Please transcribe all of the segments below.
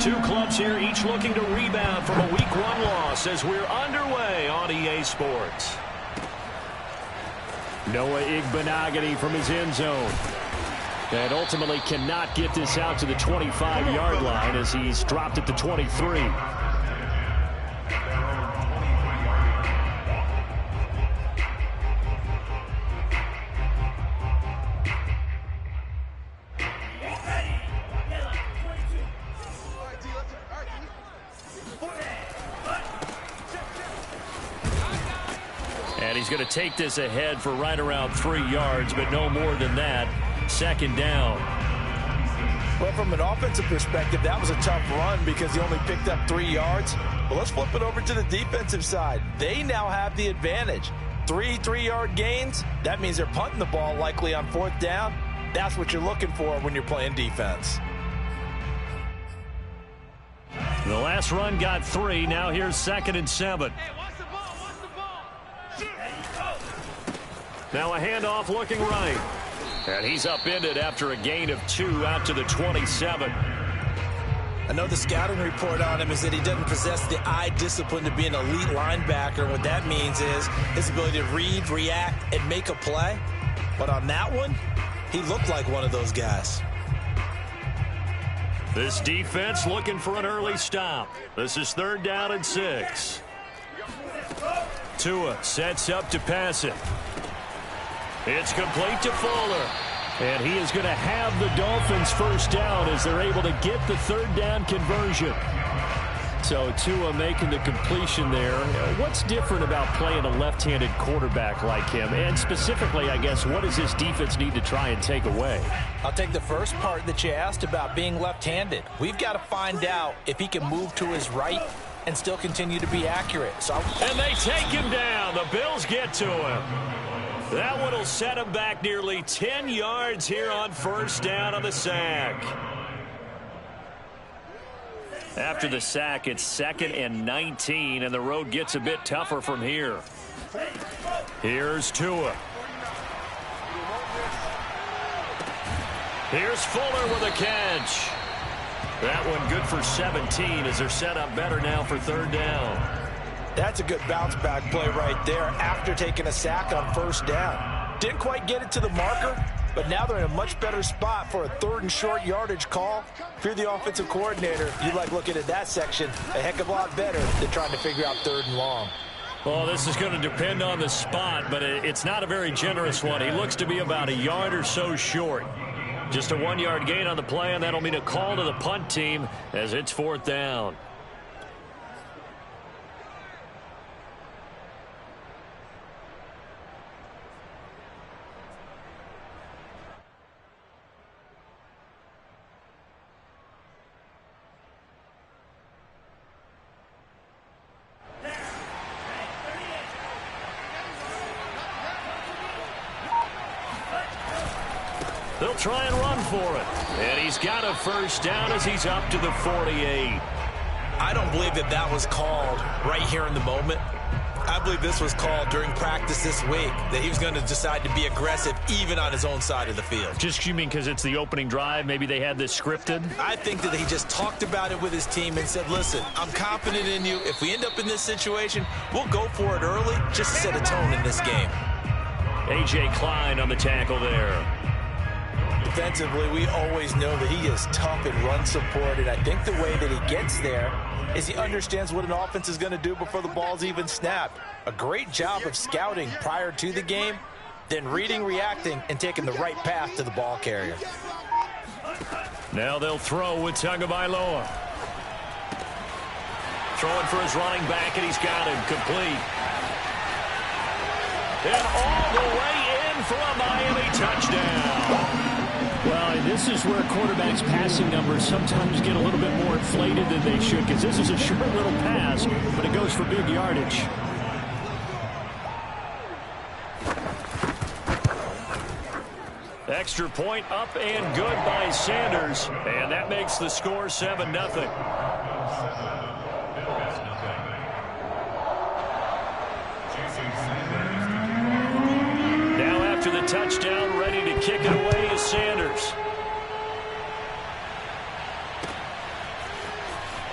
two clubs here, each looking to rebound from a Week 1 loss as we're underway on EA Sports. Noah Igbenogany from his end zone. And ultimately cannot get this out to the 25-yard line as he's dropped at the 23. And he's going to take this ahead for right around 3 yards, but no more than that. Second down. Well, from an offensive perspective, that was a tough run because he only picked up 3 yards. But let's flip it over to the defensive side. They now have the advantage. 3 3-yard gains. That means they're punting the ball likely on 4th down. That's what you're looking for when you're playing defense. The last run got 3. Now here's 2nd and 7. Now a handoff looking right. And he's upended after a gain of 2 out to the 27. I know the scouting report on him is that he doesn't possess the eye discipline to be an elite linebacker. What that means is his ability to read, react, and make a play. But on that one, he looked like one of those guys. This defense looking for an early stop. This is 3rd down and 6. Tua sets up to pass it. It's complete to Fuller. And he is going to have the Dolphins first down as they're able to get the 3rd down conversion. So Tua making the completion there. What's different about playing a left-handed quarterback like him? And specifically, I guess, what does this defense need to try and take away? I'll take the first part that you asked about being left-handed. We've got to find out if he can move to his right and still continue to be accurate. And they take him down. The Bills get to him. That one will set him back nearly 10 yards here on 1st down on the sack. After the sack, it's 2nd and 19, and the road gets a bit tougher from here. Here's Tua. Here's Fuller with a catch. That one good for 17 as they're set up better now for 3rd down. That's a good bounce-back play right there after taking a sack on 1st down. Didn't quite get it to the marker, but now they're in a much better spot for a 3rd and short yardage call. If you're the offensive coordinator, you like looking at that section a heck of a lot better than trying to figure out 3rd and long. Well, this is going to depend on the spot, but it's not a very generous one. He looks to be about a yard or so short. Just a 1-yard gain on the play, and that'll mean a call to the punt team as it's 4th down. They'll try and run for it. And he's got a 1st down as he's up to the 48. I don't believe that was called right here in the moment. I believe this was called during practice this week, that he was going to decide to be aggressive even on his own side of the field. Just, you mean because it's the opening drive? Maybe they had this scripted? I think that he just talked about it with his team and said, listen, I'm confident in you. If we end up in this situation, we'll go for it early just to set a tone in this game. A.J. Klein on the tackle there. Defensively, we always know that he is tough in run support, and I think the way that he gets there is he understands what an offense is going to do before the ball's even snapped. A great job of scouting prior to the game, then reading, reacting, and taking the right path to the ball carrier. Now they'll throw with Tagovailoa. Throwing for his running back, and he's got him complete. And all the way in for a Miami touchdown. Well, this is where quarterbacks' passing numbers sometimes get a little bit more inflated than they should, because this is a short little pass, but it goes for big yardage. Extra point up and good by Sanders, and that makes the score 7-0. Now after the touchdown, ready to kick it away is Sanders.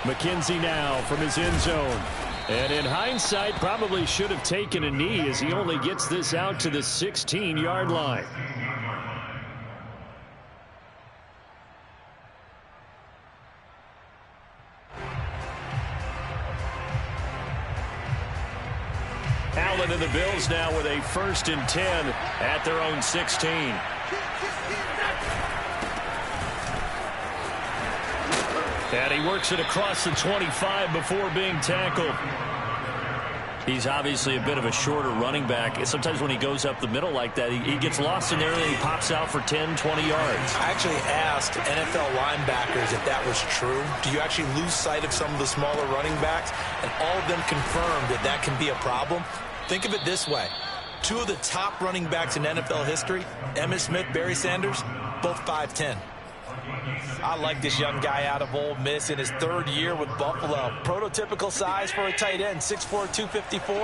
McKenzie now from his end zone. And in hindsight, probably should have taken a knee as he only gets this out to the 16-yard line. Allen and the Bills now with a 1st and 10 at their own 16. And he works it across the 25 before being tackled. He's obviously a bit of a shorter running back. Sometimes when he goes up the middle like that, he gets lost in there and he pops out for 10, 20 yards. I actually asked NFL linebackers if that was true. Do you actually lose sight of some of the smaller running backs? And all of them confirmed that that can be a problem. Think of it this way. 2 of the top running backs in NFL history, Emmitt Smith, Barry Sanders, both 5'10". I like this young guy out of Ole Miss in his 3rd year with Buffalo. Prototypical size for a tight end, 6'4", 254.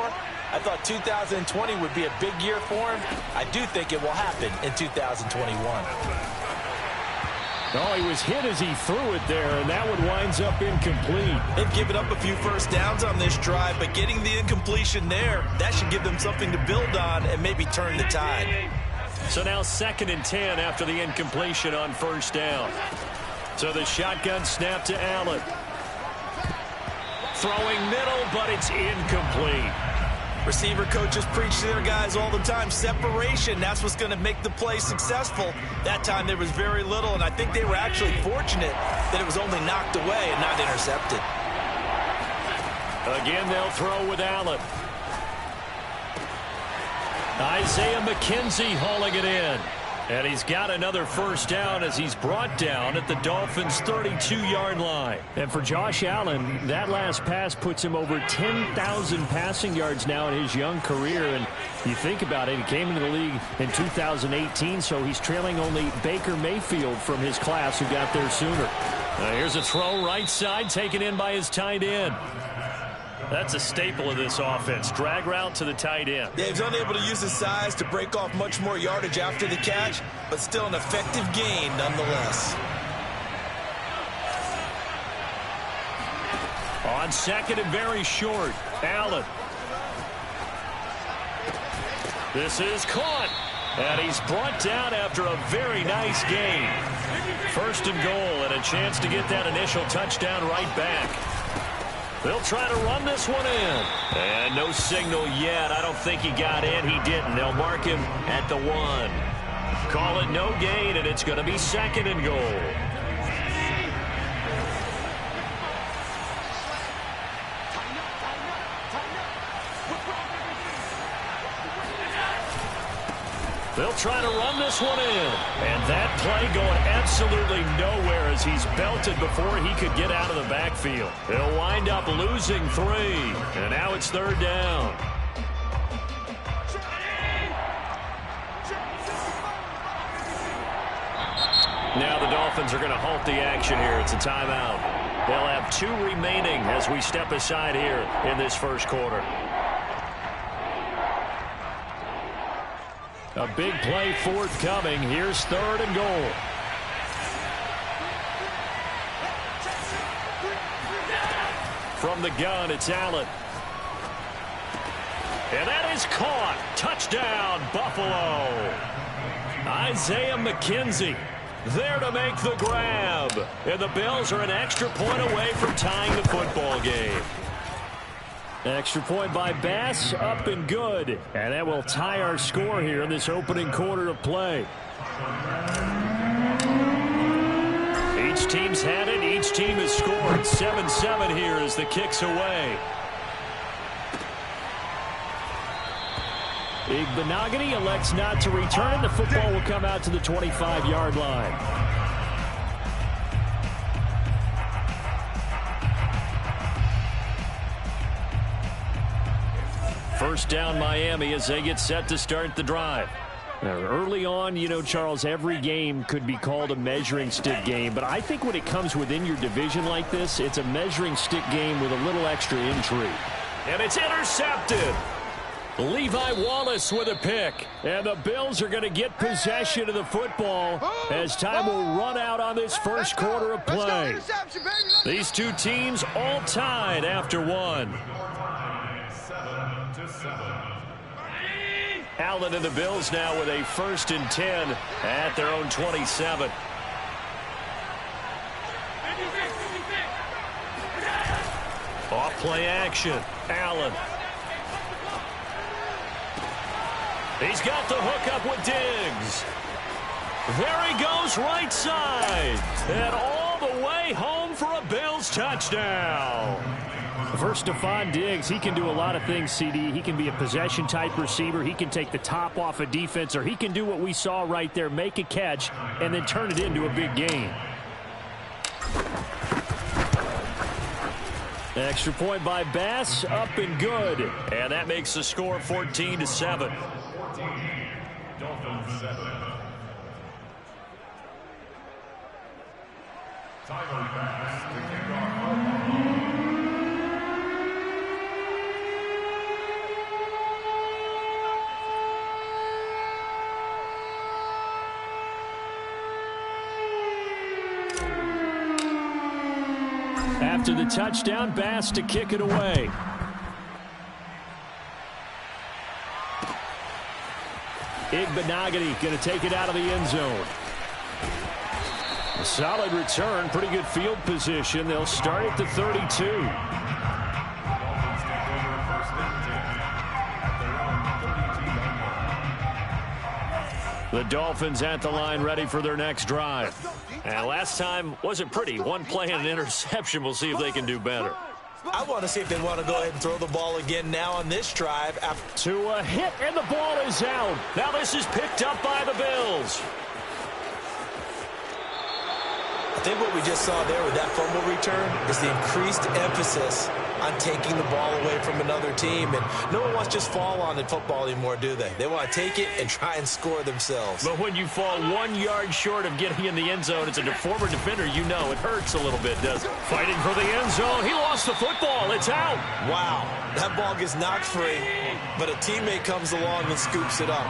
I thought 2020 would be a big year for him. I do think it will happen in 2021. Oh, he was hit as he threw it there, and that one winds up incomplete. They've given up a few first downs on this drive, but getting the incompletion there, that should give them something to build on and maybe turn the tide. So now 2nd and 10 after the incompletion on 1st down. So the shotgun snap to Allen. Throwing middle, but it's incomplete. Receiver coaches preach to their guys all the time. Separation, that's what's going to make the play successful. That time there was very little, and I think they were actually fortunate that it was only knocked away and not intercepted. Again, they'll throw with Allen. Isaiah McKenzie hauling it in. And he's got another 1st down as he's brought down at the Dolphins' 32-yard line. And for Josh Allen, that last pass puts him over 10,000 passing yards now in his young career. And you think about it, he came into the league in 2018, so he's trailing only Baker Mayfield from his class who got there sooner. Here's a throw right side taken in by his tight end. That's a staple of this offense. Drag route to the tight end. Yeah, he's unable to use his size to break off much more yardage after the catch, but still an effective gain nonetheless. On 2nd and very short, Allen. This is caught. And he's brought down after a very nice gain. 1st and goal and a chance to get that initial touchdown right back. They'll try to run this one in. And no signal yet. I don't think he got in. He didn't. They'll mark him at the 1. Call it no gain, and it's going to be 2nd and goal. They'll try to run this one in. And that play going absolutely nowhere as he's belted before he could get out of the backfield. He'll wind up losing 3. And now it's 3rd down. Now the Dolphins are going to halt the action here. It's a timeout. They'll have 2 remaining as we step aside here in this 1st quarter. A big play forthcoming. Here's 3rd and goal. From the gun, it's Allen. And that is caught. Touchdown, Buffalo. Isaiah McKenzie there to make the grab. And the Bills are an extra point away from tying the football game. Extra point by Bass, up and good. And that will tie our score here in this opening quarter of play. Each team's had it. Each team has scored. 7-7 here as the kick's away. Igbenogany elects not to return, and the football will come out to the 25-yard line. First down, Miami, as they get set to start the drive. Now, early on, you know, Charles, every game could be called a measuring stick game, but I think when it comes within your division like this, it's a measuring stick game with a little extra intrigue. And it's intercepted. Levi Wallace with a pick. And the Bills are going to get possession of the football as time will run out on this first quarter of play. These two teams all tied after one. Allen and the Bills now with a 1st and 10 at their own 27. Off play action. Allen. He's got the hook up with Diggs. There he goes right side. And all the way home for a Bills touchdown. First, Stephon Diggs, he can do a lot of things, CD. He can be a possession-type receiver. He can take the top off a defense, or he can do what we saw right there, make a catch, and then turn it into a big game. Extra point by Bass, up and good. And that makes the score 14-7. Dolphins 7. Tyler Bass to kick off. After the touchdown, Bass to kick it away. Igbenogany going to take it out of the end zone. A solid return, pretty good field position. They'll start at the 32. The Dolphins at the line ready for their next drive. And last time wasn't pretty. One play and an interception. We'll see if they can do better. I want to see if they want to go ahead and throw the ball again now on this drive. To a hit, and the ball is out. Now this is picked up by the Bills. I think what we just saw there with that fumble return is the increased emphasis on taking the ball away from another team. And no one wants to just fall on in football anymore, do they? They want to take it and try and score themselves. But when you fall 1 yard short of getting in the end zone, it's a former defender, you know it hurts a little bit, doesn't it? Fighting for the end zone. He lost the football. It's out. Wow. That ball gets knocked free, but a teammate comes along and scoops it up.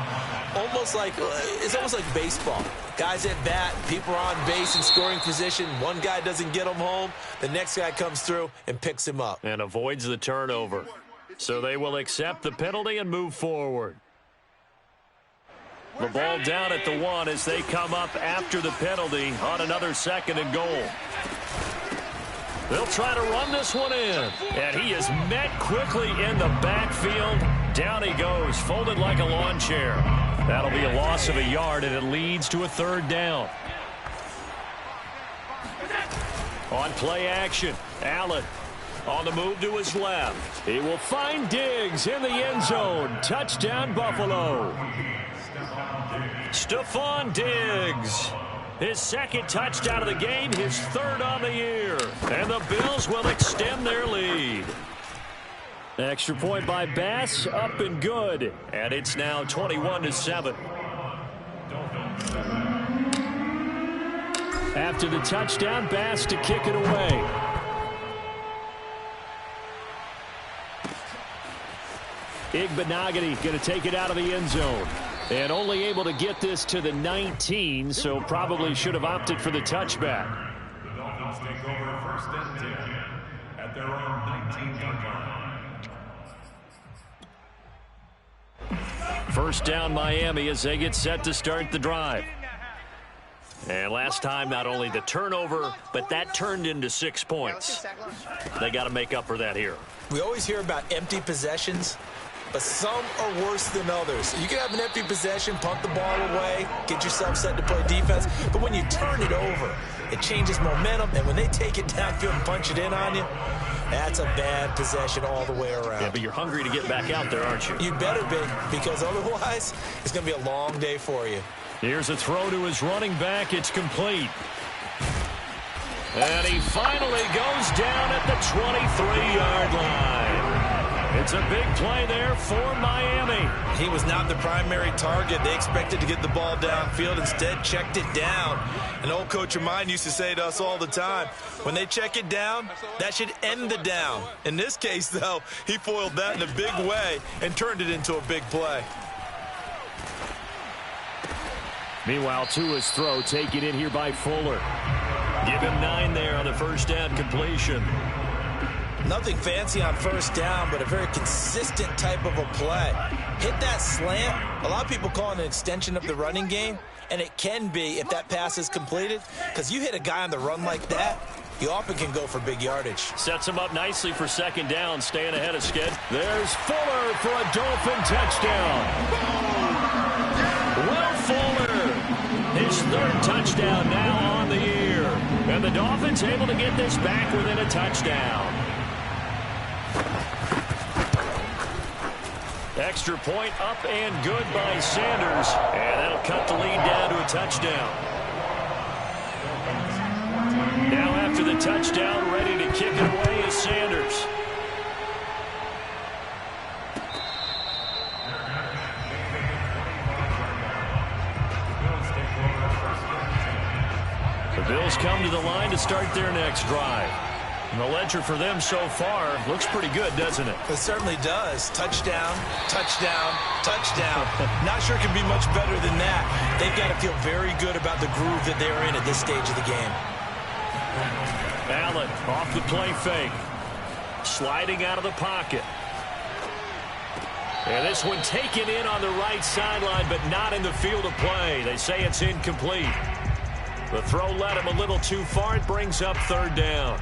It's almost like baseball. Guys at bat, people are on base in scoring position. One guy doesn't get him home. The next guy comes through and picks him up. And avoids the turnover. So they will accept the penalty and move forward. The ball down at the 1 as they come up after the penalty on another 2nd and goal. They'll try to run this one in. And he is met quickly in the backfield. Down he goes, folded like a lawn chair. That'll be a loss of a yard, and it leads to a 3rd down. On play action, Allen on the move to his left. He will find Diggs in the end zone. Touchdown, Buffalo. Stephon Diggs. His 2nd touchdown of the game, his 3rd on the year. And the Bills will extend their lead. Extra point by Bass, up and good. And it's now 21-7. After the touchdown, Bass to kick it away. Igbenogany going to take it out of the end zone. And only able to get this to the 19, so probably should have opted for the touchback. The Dolphins take over 1st and 10 at their own 19-yard line. First down, Miami, as they get set to start the drive. And last time, not only the turnover, but that turned into 6 points. They got to make up for that here. We always hear about empty possessions, but some are worse than others. You can have an empty possession, punt the ball away, get yourself set to play defense, but when you turn it over, it changes momentum, and when they take it downfield and punch it in on you, that's a bad possession all the way around. Yeah, but you're hungry to get back out there, aren't you? You better be, because otherwise, it's going to be a long day for you. Here's a throw to his running back. It's complete. And he finally goes down at the 23-yard line. It's a big play there for Miami. He was not the primary target. They expected to get the ball downfield. Instead, checked it down. An old coach of mine used to say to us all the time, when they check it down, that should end the down. In this case, though, he foiled that in a big way and turned it into a big play. Meanwhile, Tua's throw taken in here by Fuller. Give him 9 there on the first down completion. Nothing fancy on first down, but a very consistent type of a play. Hit that slant. A lot of people call it an extension of the running game, and it can be if that pass is completed, because you hit a guy on the run like that, you often can go for big yardage. Sets him up nicely for second down, staying ahead of schedule. There's Fuller for a Dolphin touchdown. Will Fuller, his 3rd touchdown now on the year. And the Dolphins able to get this back within a touchdown. Extra point up and good by Sanders. And that'll cut the lead down to a touchdown. Now after the touchdown, ready to kick it away is Sanders. The Bills come to the line to start their next drive. And the ledger for them so far looks pretty good, doesn't it? It certainly does. Touchdown, touchdown, touchdown. Not sure it can be much better than that. They've got to feel very good about the groove that they're in at this stage of the game. Allen off the play fake. Sliding out of the pocket. And this one taken in on the right sideline, but not in the field of play. They say it's incomplete. The throw led him a little too far. It brings up 3rd down.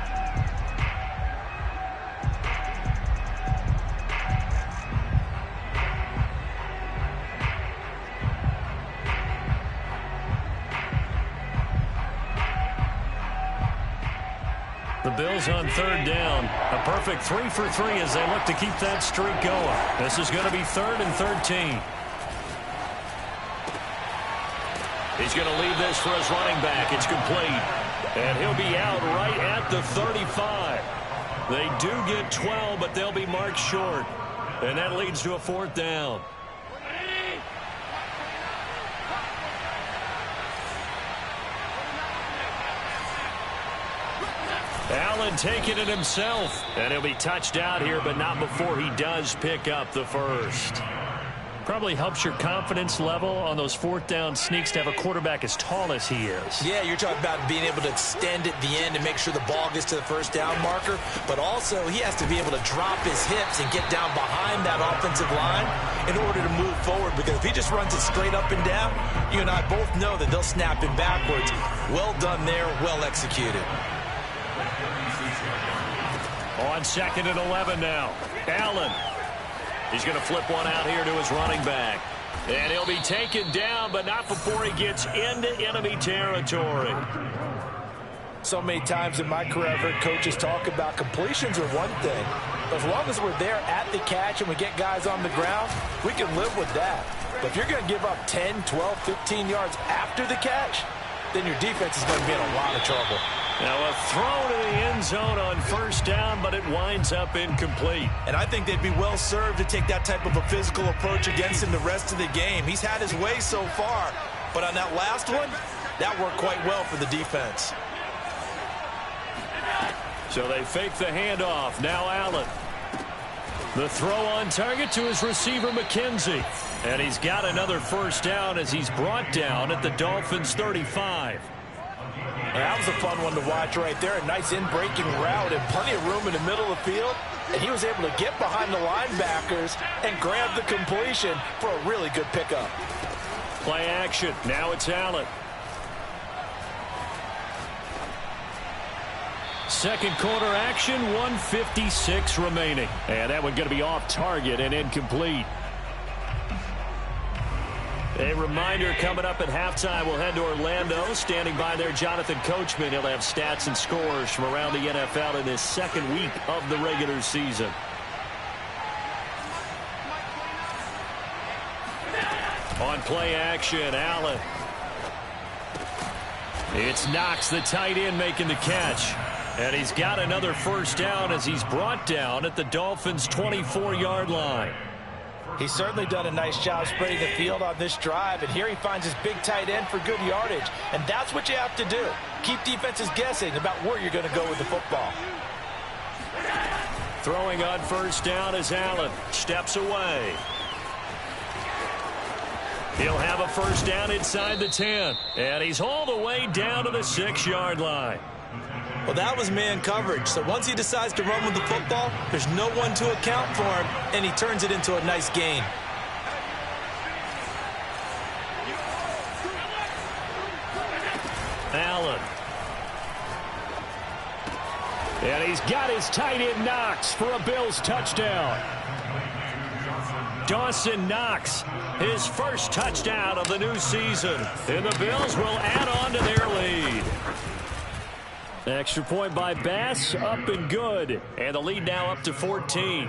The Bills on 3rd down. A perfect 3 for 3 as they look to keep that streak going. This is going to be 3rd and 13. He's going to leave this for his running back. It's complete. And he'll be out right at the 35. They do get 12, but they'll be marked short. And that leads to a 4th down. Allen taking it himself. And he'll be touched out here, but not before he does pick up the first. Probably helps your confidence level on those 4th down sneaks to have a quarterback as tall as he is. Yeah, you're talking about being able to extend at the end and make sure the ball gets to the first down marker. But also, he has to be able to drop his hips and get down behind that offensive line in order to move forward. Because if he just runs it straight up and down, you and I both know that they'll snap him backwards. Well done there, well executed. On 2nd and 11 now. Allen. He's going to flip one out here to his running back. And he'll be taken down, but not before he gets into enemy territory. So many times in my career, I've heard coaches talk about completions are one thing. But as long as we're there at the catch and we get guys on the ground, we can live with that. But if you're going to give up 10, 12, 15 yards after the catch, then your defense is going to be in a lot of trouble. Now a throw to the end zone on 1st down, but it winds up incomplete. And I think they'd be well served to take that type of a physical approach against him the rest of the game. He's had his way so far, but on that last one, that worked quite well for the defense. So they fake the handoff. Now Allen. The throw on target to his receiver, McKenzie. And he's got another 1st down as he's brought down at the Dolphins' 35. That was a fun one to watch right there. A nice in-breaking route and plenty of room in the middle of the field. And he was able to get behind the linebackers and grab the completion for a really good pickup. Play action. Now it's Allen. 2nd quarter action, 1:56 remaining. And that one going to be off target and incomplete. A reminder coming up at halftime, we'll head to Orlando. Standing by there, Jonathan Coachman. He'll have stats and scores from around the NFL in this 2nd week of the regular season. On play action, Allen. It's Knox, the tight end, making the catch. And he's got another first down as he's brought down at the Dolphins' 24-yard line. He's certainly done a nice job spreading the field on this drive, and here he finds his big tight end for good yardage. And that's what you have to do. Keep defenses guessing about where you're going to go with the football. Throwing on first down as Allen steps away. He'll have a first down inside the 10. And he's hauled away down to the 6-yard line. Well, that was man coverage. So once he decides to run with the football, there's no one to account for him, and he turns it into a nice gain. Allen. And he's got his tight end Knox for a Bills touchdown. Dawson Knox, his first touchdown of the new season. And the Bills will add on to their lead. Extra point by Bass, up and good. And the lead now up to 14.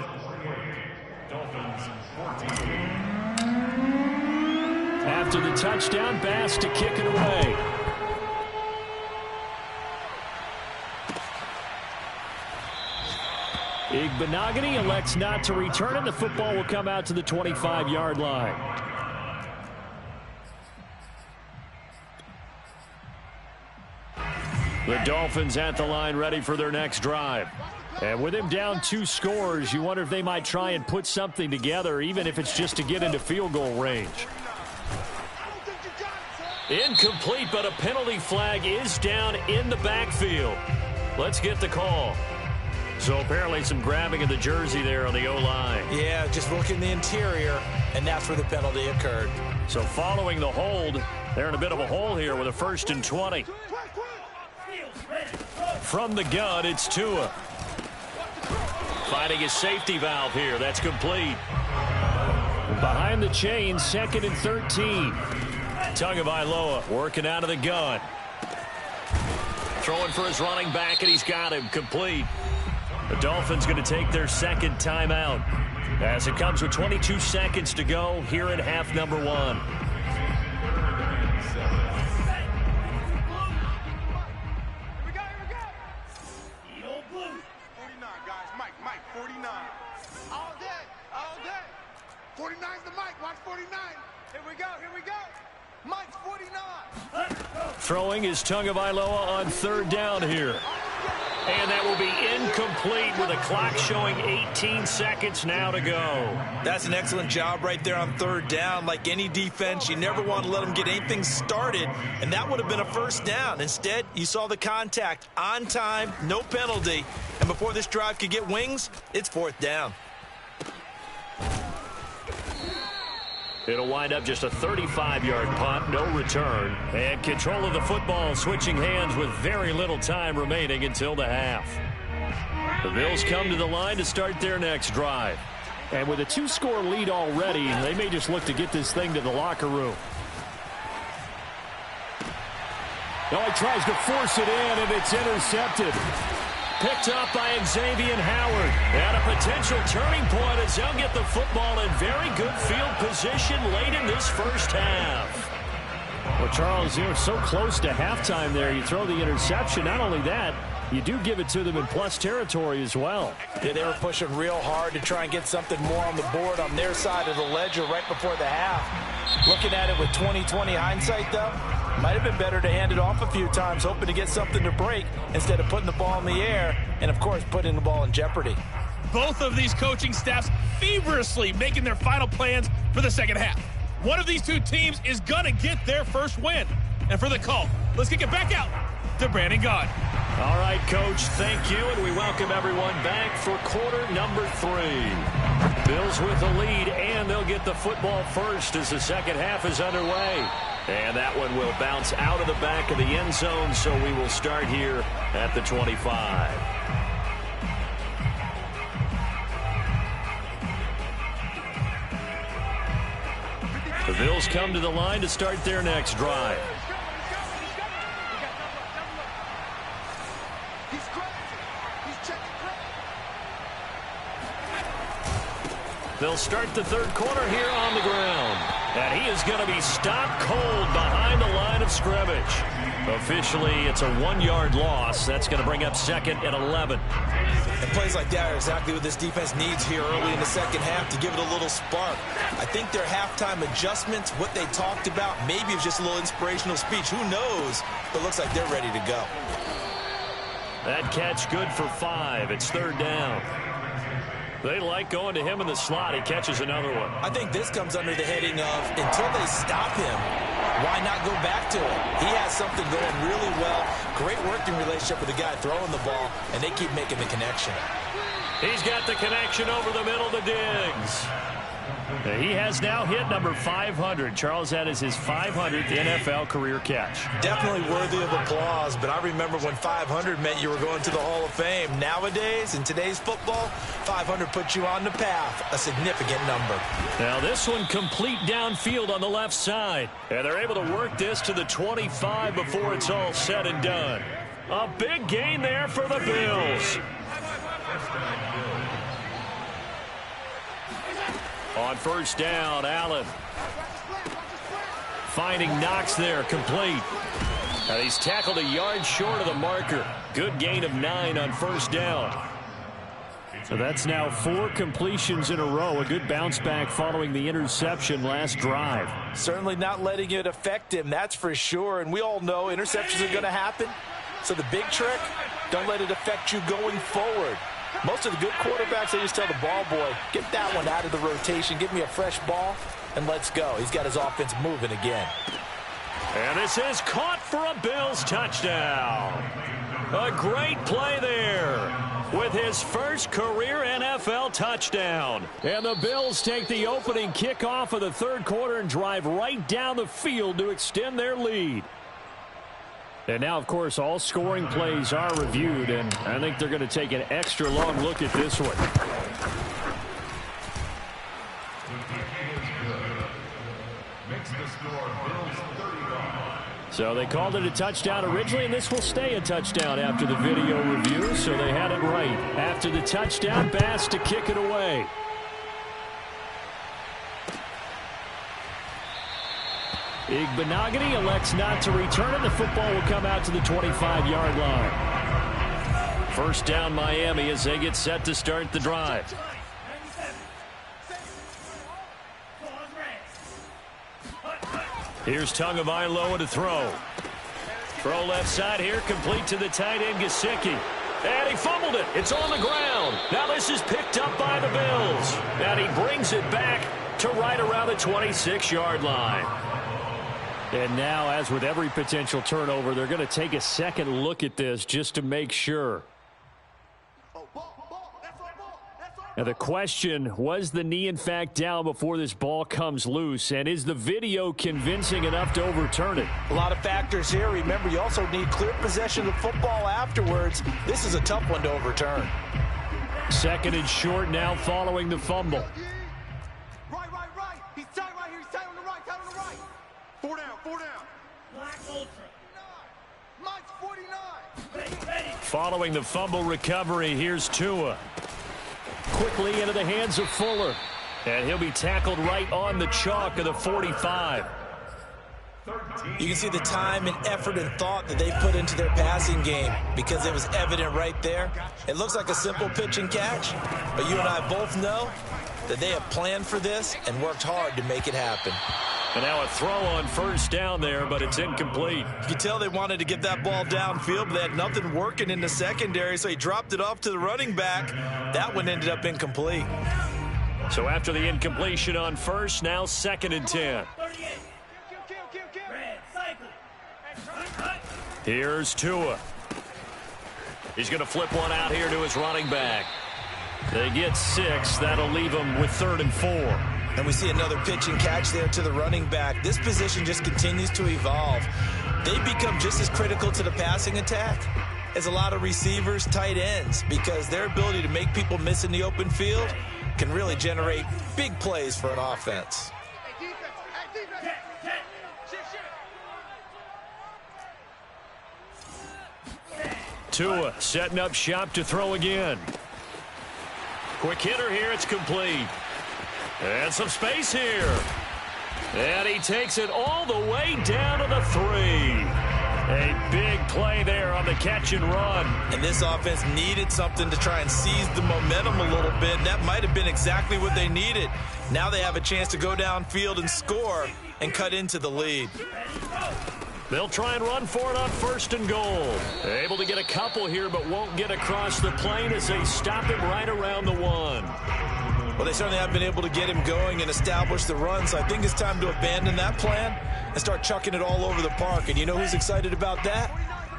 After the touchdown, Bass to kick it away. Igbenogany elects not to return it. The football will come out to the 25-yard line. The Dolphins at the line ready for their next drive. And with him down 2 scores, you wonder if they might try and put something together, even if it's just to get into field goal range. Incomplete, but a penalty flag is down in the backfield. Let's get the call. So apparently some grabbing of the jersey there on the O-line. Yeah, just look in the interior, and that's where the penalty occurred. So following the hold, they're in a bit of a hole here with a 1st and 20. From the gun, it's Tua. Finding his safety valve here. That's complete. Behind the chain, 2nd and 13. Tagovailoa working out of the gun. Throwing for his running back, and he's got him complete. The Dolphins going to take their second timeout as it comes with 22 seconds to go here at half number 1. Throwing is Tagovailoa on 3rd down here. And that will be incomplete with a clock showing 18 seconds now to go. That's an excellent job right there on 3rd down. Like any defense, you never want to let them get anything started, and that would have been a first down. Instead, you saw the contact on time, no penalty, and before this drive could get wings, it's 4th down. It'll wind up just a 35-yard punt, no return. And control of the football switching hands with very little time remaining until the half. The Bills come to the line to start their next drive. And with a 2-score lead already, they may just look to get this thing to the locker room. Now he tries to force it in, and it's intercepted. Picked up by Xavier Howard. And a potential turning point as they'll get the football in very good field position late in this first half. Well, Charles, you're so close to halftime there. You throw the interception. Not only that, you do give it to them in plus territory as well. Yeah, they were pushing real hard to try and get something more on the board on their side of the ledger right before the half. Looking at it with 20/20 hindsight, though, might have been better to hand it off a few times, hoping to get something to break instead of putting the ball in the air and, of course, putting the ball in jeopardy. Both of these coaching staffs feverishly making their final plans for the second half. One of these two teams is going to get their first win. And for the call, let's kick it back out to Brandon Gaudin. All right, Coach, thank you, and we welcome everyone back for quarter number 3. Bills with the lead, and they'll get the football first as the second half is underway. And that one will bounce out of the back of the end zone, so we will start here at the 25. The Bills come to the line to start their next drive. They'll start the third quarter here on the ground. And he is going to be stopped cold behind the line of scrimmage. Officially, it's a 1-yard loss. That's going to bring up 2nd and 11. And plays like that are exactly what this defense needs here early in the second half to give it a little spark. I think their halftime adjustments, what they talked about, maybe it was just a little inspirational speech. Who knows? But it looks like they're ready to go. That catch good for 5. It's 3rd down. They like going to him in the slot. He catches another one. I think this comes under the heading of until they stop him, why not go back to it? He has something going really well. Great working relationship with the guy throwing the ball, and they keep making the connection. He's got the connection over the middle to Diggs. He has now hit number 500. Charles, that is his 500th NFL career catch. Definitely worthy of applause, but I remember when 500 meant you were going to the Hall of Fame. Nowadays, in today's football, 500 puts you on the path, a significant number. Now this one complete downfield on the left side. And they're able to work this to the 25 before it's all said and done. A big gain there for the Bills. On 1st down, Allen finding Knox there, complete. Now he's tackled a yard short of the marker. Good gain of 9 on 1st down. So that's now 4 completions in a row. A good bounce back following the interception last drive. Certainly not letting it affect him, that's for sure. And we all know interceptions are going to happen. So the big trick, don't let it affect you going forward. Most of the good quarterbacks, they just tell the ball boy, get that one out of the rotation, give me a fresh ball, and let's go. He's got his offense moving again. And this is caught for a Bills touchdown. A great play there with his first career NFL touchdown. And the Bills take the opening kickoff of the 3rd quarter and drive right down the field to extend their lead. And now, of course, all scoring plays are reviewed, and I think they're going to take an extra long look at this one. So they called it a touchdown originally, and this will stay a touchdown after the video review, so they had it right. After the touchdown, Bass to kick it away. Igbenogany elects not to return it. The football will come out to the 25-yard line. 1st down, Miami, as they get set to start the drive. Here's Tagovailoa to throw. Throw left side here, complete to the tight end, Gesicki. And he fumbled it. It's on the ground. Now this is picked up by the Bills. And he brings it back to right around the 26-yard line. And now, as with every potential turnover, they're going to take a second look at this just to make sure. Now the question, was the knee in fact down before this ball comes loose? And is the video convincing enough to overturn it? A lot of factors here. Remember, you also need clear possession of the football afterwards. This is a tough one to overturn. 2nd and short now following the fumble. Right. He's tight right here. He's tight on the right. 4 down. Black Ultra. Mike's 49. Following the fumble recovery, here's Tua. Quickly into the hands of Fuller. And he'll be tackled right on the chalk of the 45. You can see the time and effort and thought that they put into their passing game because it was evident right there. It looks like a simple pitch and catch, but you and I both know that they have planned for this and worked hard to make it happen. And now a throw on 1st down there, but it's incomplete. You can tell they wanted to get that ball downfield, but they had nothing working in the secondary, so he dropped it off to the running back. That one ended up incomplete. So after the incompletion on 1st, now 2nd and 10. Here's Tua. He's going to flip one out here to his running back. They get 6. That'll leave them with 3rd and 4. And we see another pitch and catch there to the running back. This position just continues to evolve. They become just as critical to the passing attack as a lot of receivers, tight ends, because their ability to make people miss in the open field can really generate big plays for an offense. Tua setting up shop to throw again. Quick hitter here. It's complete. And some space here. And he takes it all the way down to the 3. A big play there on the catch and run. And this offense needed something to try and seize the momentum a little bit. And that might have been exactly what they needed. Now they have a chance to go downfield and score and cut into the lead. They'll try and run for it on 1st and goal. Able to get a couple here, but won't get across the plane as they stop him right around the 1. Well, they certainly have been able to get him going and establish the run, so I think it's time to abandon that plan and start chucking it all over the park. And you know who's excited about that?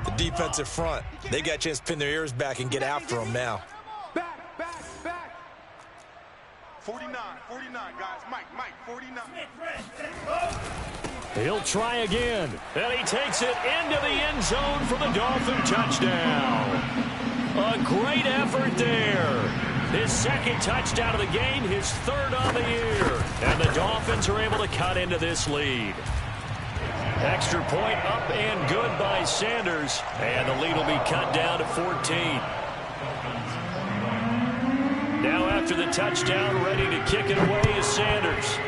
The defensive front. They got a chance to pin their ears back and get after him now. Back. 49, guys. Mike, 49. He'll try again, and he takes it into the end zone for the Dolphin touchdown. A great effort there. His 2nd touchdown of the game, his 3rd on the year. And the Dolphins are able to cut into this lead. Extra point up and good by Sanders. And the lead will be cut down to 14. Now after the touchdown, ready to kick it away is Sanders.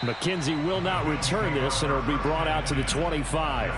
McKenzie will not return this, and it will be brought out to the 25.